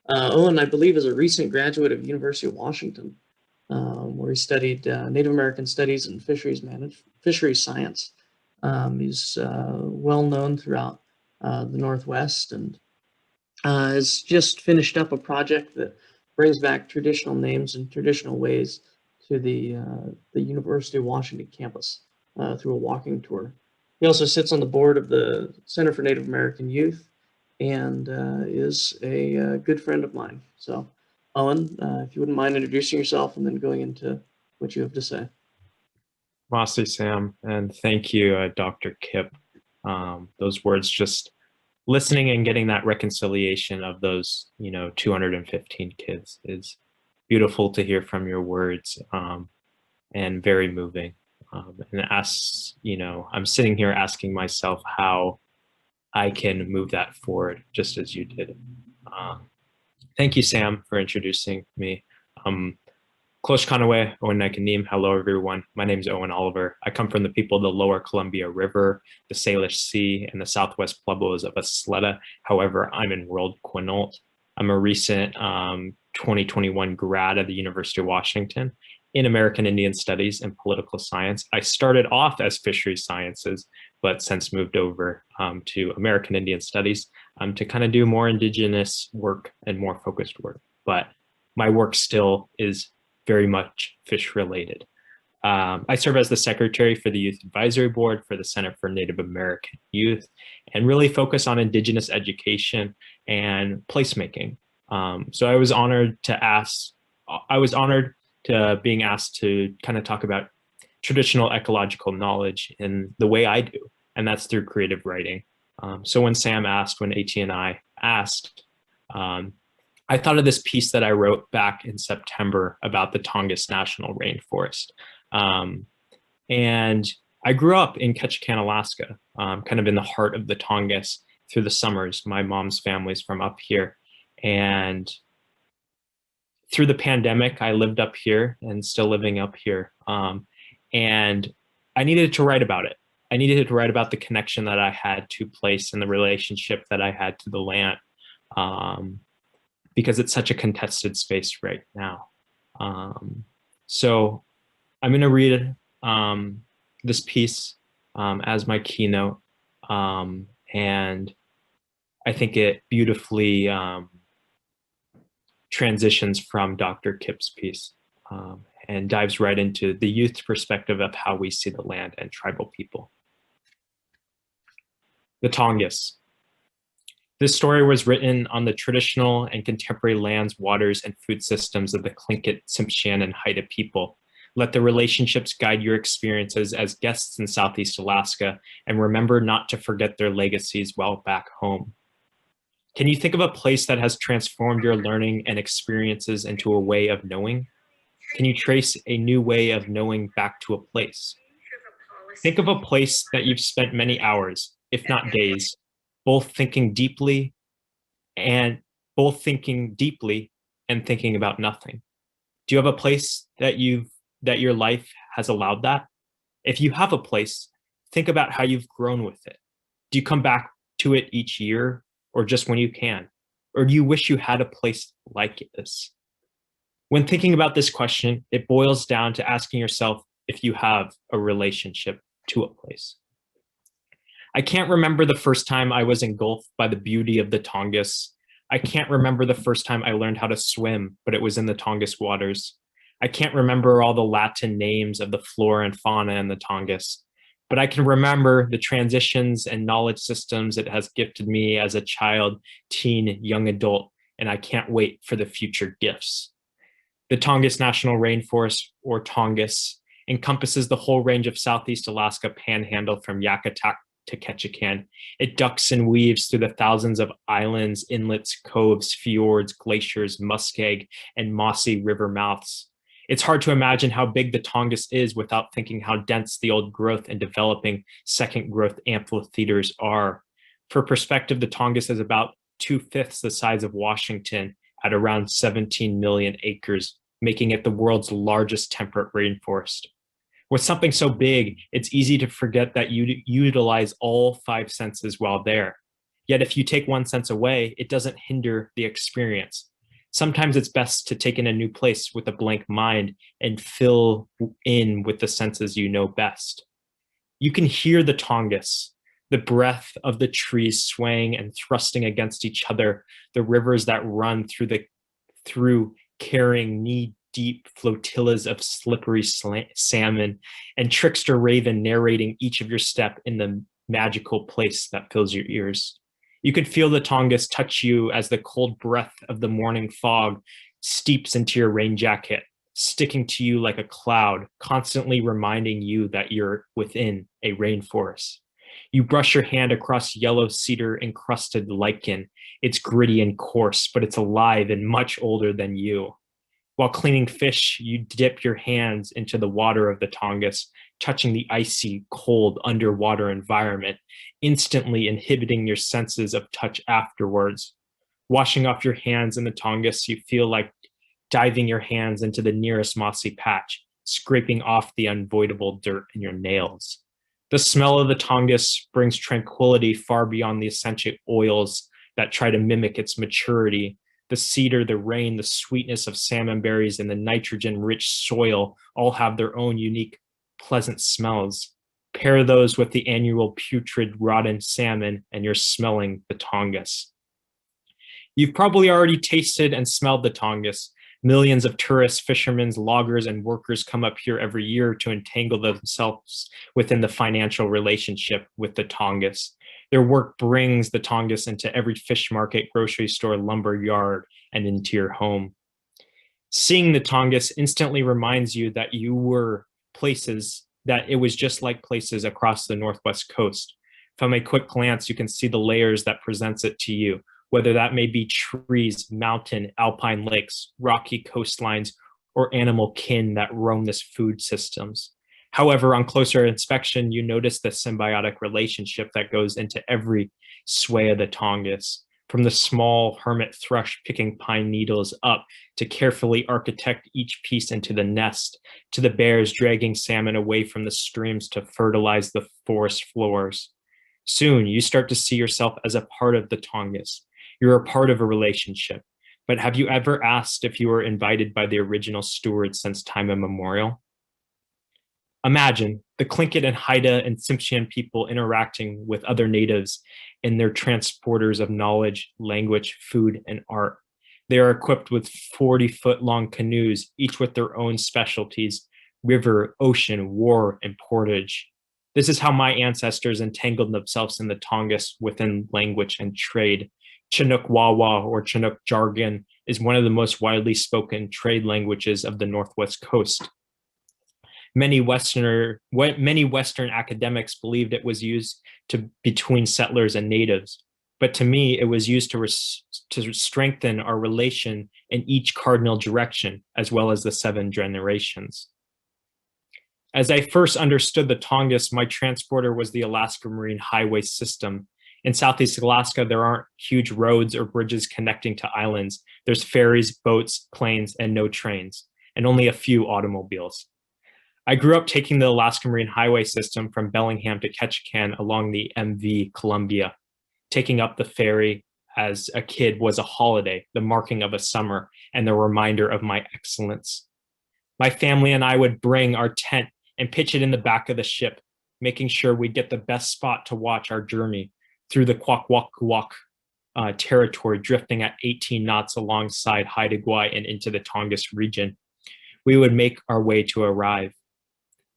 Owen, I believe, is a recent graduate of University of Washington, where he studied Native American Studies and fisheries science. He's well known throughout the Northwest and has just finished up a project that brings back traditional names and traditional ways to the University of Washington campus through a walking tour. He also sits on the board of the Center for Native American Youth and is a good friend of mine. So, Owen, if you wouldn't mind introducing yourself and then going into what you have to say. Mostly, Sam, and thank you, Dr. Kipp. Those words, just listening and getting that reconciliation of those, 215 kids is beautiful to hear from your words, and very moving. I'm sitting here asking myself how I can move that forward, just as you did. Thank you, Sam, for introducing me. Close Kanaway, Owen Nikanim. Hello, everyone. My name is Owen Oliver. I come from the people of the Lower Columbia River, the Salish Sea, and the Southwest Pueblos of Isleta. However, I'm enrolled Quinault. I'm a recent 2021 grad at the University of Washington in American Indian Studies and Political Science. I started off as Fisheries Sciences, but since moved over to American Indian Studies to kind of do more Indigenous work and more focused work. But my work still is very much fish related. I serve as the secretary for the Youth Advisory Board for the Center for Native American Youth and really focus on Indigenous education and placemaking. So I was honored to being asked to kind of talk about traditional ecological knowledge in the way I do, and that's through creative writing. So when ATNI asked, I thought of this piece that I wrote back in September about the Tongass National Rainforest. And I grew up in Ketchikan, Alaska, kind of in the heart of the Tongass through the summers. My mom's family's from up here. And through the pandemic, I lived up here and still living up here. And I needed to write about it. I needed to write about the connection that I had to place and the relationship that I had to the land. Because it's such a contested space right now. So I'm gonna read this piece as my keynote, and I think it beautifully transitions from Dr. Kipp's piece and dives right into the youth perspective of how we see the land and tribal people. The Tongass. This story was written on the traditional and contemporary lands, waters, and food systems of the Tlingit, Tsimshian, and Haida people. Let the relationships guide your experiences as guests in Southeast Alaska, and remember not to forget their legacies while back home. Can you think of a place that has transformed your learning and experiences into a way of knowing? Can you trace a new way of knowing back to a place? Think of a place that you've spent many hours, if not days, both thinking deeply and thinking about nothing. Do you have a place that your life has allowed that? If you have a place, think about how you've grown with it. Do you come back to it each year or just when you can? Or do you wish you had a place like this? When thinking about this question, it boils down to asking yourself if you have a relationship to a place. I can't remember the first time I was engulfed by the beauty of the Tongass. I can't remember the first time I learned how to swim, but it was in the Tongass waters. I can't remember all the Latin names of the flora and fauna in the Tongass, but I can remember the transitions and knowledge systems it has gifted me as a child, teen, young adult, and I can't wait for the future gifts. The Tongass National Rainforest, or Tongass, encompasses the whole range of Southeast Alaska panhandle from Yakutat to Ketchikan. It ducks and weaves through the thousands of islands, inlets, coves, fjords, glaciers, muskeg, and mossy river mouths. It's hard to imagine how big the Tongass is without thinking how dense the old growth and developing second growth amphitheaters are. For perspective, the Tongass is about 2/5 the size of Washington at around 17 million acres, making it the world's largest temperate rainforest. With something so big, it's easy to forget that you utilize all 5 senses while there. Yet if you take one sense away, it doesn't hinder the experience. Sometimes it's best to take in a new place with a blank mind and fill in with the senses you know best. You can hear the Tongass, the breath of the trees swaying and thrusting against each other, the rivers that run through carrying knee-deep flotillas of slippery salmon, and trickster raven narrating each of your step in the magical place that fills your ears. You could feel the Tongass touch you as the cold breath of the morning fog steeps into your rain jacket, sticking to you like a cloud, constantly reminding you that you're within a rainforest. You brush your hand across yellow cedar encrusted lichen. It's gritty and coarse, but it's alive and much older than you. While cleaning fish, you dip your hands into the water of the Tongass, touching the icy, cold underwater environment, instantly inhibiting your senses of touch afterwards. Washing off your hands in the Tongass, you feel like diving your hands into the nearest mossy patch, scraping off the unavoidable dirt in your nails. The smell of the Tongass brings tranquility far beyond the essential oils that try to mimic its maturity. The cedar, the rain, the sweetness of salmon berries, and the nitrogen-rich soil all have their own unique, pleasant smells. Pair those with the annual putrid, rotten salmon, and you're smelling the Tongass. You've probably already tasted and smelled the Tongass. Millions of tourists, fishermen, loggers, and workers come up here every year to entangle themselves within the financial relationship with the Tongass. Their work brings the Tongass into every fish market, grocery store, lumber yard, and into your home. Seeing the Tongass instantly reminds you that you were places, that it was just like places across the Northwest coast. From a quick glance, you can see the layers that presents it to you, whether that may be trees, mountain, alpine lakes, rocky coastlines, or animal kin that roam this food systems. However, on closer inspection, you notice the symbiotic relationship that goes into every sway of the Tongass, from the small hermit thrush picking pine needles up to carefully architect each piece into the nest, to the bears dragging salmon away from the streams to fertilize the forest floors. Soon, you start to see yourself as a part of the Tongass. You're a part of a relationship. But have you ever asked if you were invited by the original stewards since time immemorial? Imagine the Tlingit and Haida and Tsimshian people interacting with other natives in their transporters of knowledge, language, food, and art. They are equipped with 40-foot-long canoes, each with their own specialties: river, ocean, war, and portage. This is how my ancestors entangled themselves in the Tongass within language and trade. Chinook Wawa, or Chinook jargon, is one of the most widely spoken trade languages of the Northwest coast. Many Western academics believed it was used between settlers and natives, but to me, it was used to strengthen our relation in each cardinal direction, as well as the 7 generations. As I first understood the Tongass, my transporter was the Alaska Marine Highway System. In Southeast Alaska, there aren't huge roads or bridges connecting to islands. There's ferries, boats, planes, and no trains, and only a few automobiles. I grew up taking the Alaska Marine Highway System from Bellingham to Ketchikan along the MV Columbia. Taking up the ferry as a kid was a holiday, the marking of a summer, and the reminder of my excellence. My family and I would bring our tent and pitch it in the back of the ship, making sure we'd get the best spot to watch our journey through the Kwakwaka'wakw territory, drifting at 18 knots alongside Haida Gwaii and into the Tongass region. We would make our way to arrive.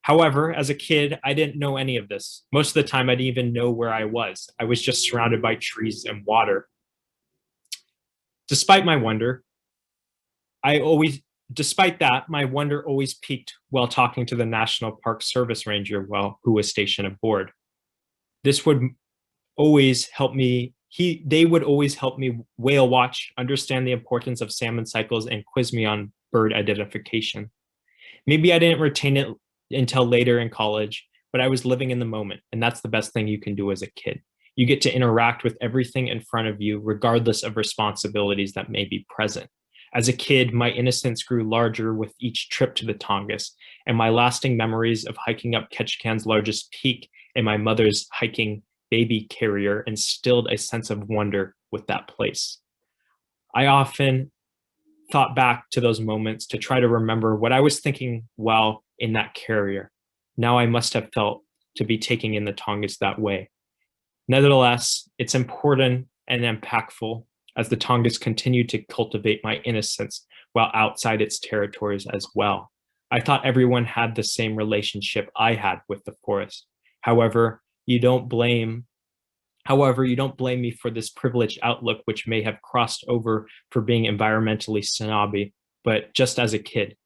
However, as a kid, I didn't know any of this. Most of the time, I didn't even know where I was. I was just surrounded by trees and water. Despite my wonder, my wonder always peaked while talking to the National Park Service Ranger who was stationed aboard. This would always help me. They would always help me whale watch, understand the importance of salmon cycles, and quiz me on bird identification. Maybe I didn't retain it until later in college, but I was living in the moment, and that's the best thing you can do as a kid. You get to interact with everything in front of you, regardless of responsibilities that may be present. As a kid, my innocence grew larger with each trip to the Tongass, and my lasting memories of hiking up Ketchikan's largest peak and my mother's hiking baby carrier instilled a sense of wonder with that place. I often thought back to those moments to try to remember what I was thinking while in that carrier. Now I must have felt to be taking in the Tongass that way. Nevertheless, it's important and impactful as the Tongass continue to cultivate my innocence while outside its territories as well. I thought everyone had the same relationship I had with the forest. However, you don't blame me for this privileged outlook, which may have crossed over for being environmentally snobby, but just as a kid.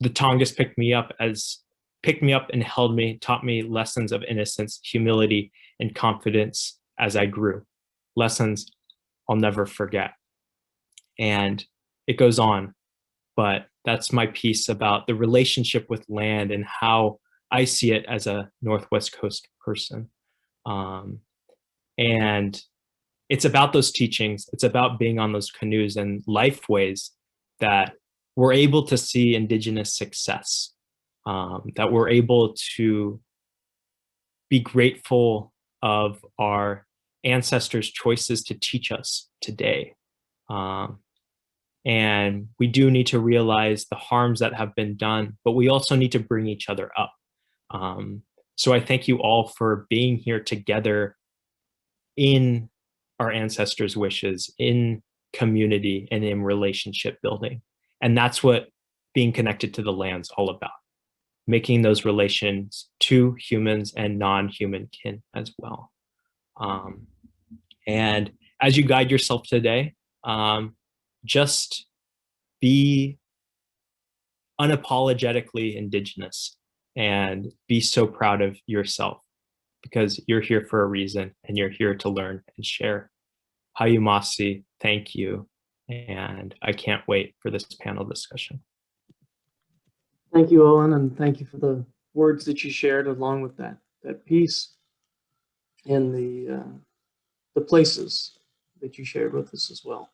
The Tongass picked me up and held me, taught me lessons of innocence, humility, and confidence as I grew. Lessons I'll never forget. And it goes on, but that's my piece about the relationship with land and how I see it as a Northwest Coast person. And it's about those teachings. It's about being on those canoes and life ways that we're able to see Indigenous success, that we're able to be grateful of our ancestors' choices to teach us today. And we do need to realize the harms that have been done, but we also need to bring each other up. So I thank you all for being here together in our ancestors' wishes, in community, and in relationship building. And that's what being connected to the land's all about, making those relations to humans and non-human kin as well. And as you guide yourself today, just be unapologetically Indigenous and be so proud of yourself, because you're here for a reason and you're here to learn and share. Hayumasi, thank you. And I can't wait for this panel discussion. Thank you, Owen, and thank you for the words that you shared along with that piece and the places that you shared with us as well.